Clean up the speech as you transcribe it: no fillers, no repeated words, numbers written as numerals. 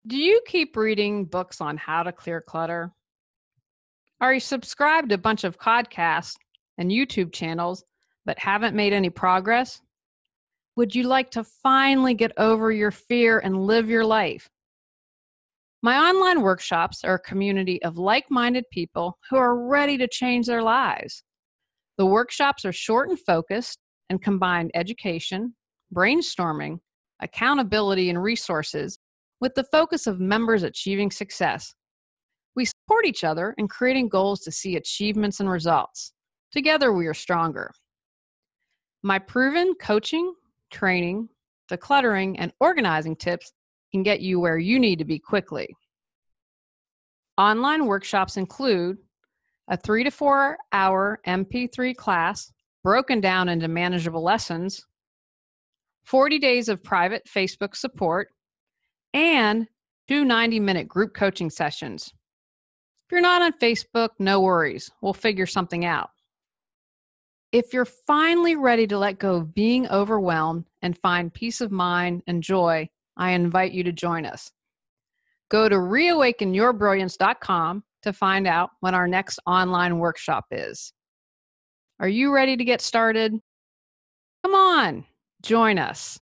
Do you keep reading books on how to clear clutter? Are you subscribed to a bunch of podcasts and YouTube channels but haven't made any progress? Would you like to finally get over your fear and live your life? My online workshops are a community of like-minded people who are ready to change their lives. The workshops are short and focused and combine education, brainstorming, accountability, and resources with the focus of members achieving success. We support each other in creating goals to see achievements and results. Together, we are stronger. My proven coaching, training, decluttering, and organizing tips can get you where you need to be quickly. Online workshops include a 3 to 4 hour MP3 class broken down into manageable lessons, 40 days of private Facebook support, and 2 90-minute group coaching sessions. If you're not on Facebook, no worries. We'll figure something out. If you're finally ready to let go of being overwhelmed and find peace of mind and joy, I invite you to join us. Go to reawakenyourbrilliance.com to find out when our next online workshop is. Are you ready to get started? Come on, join us.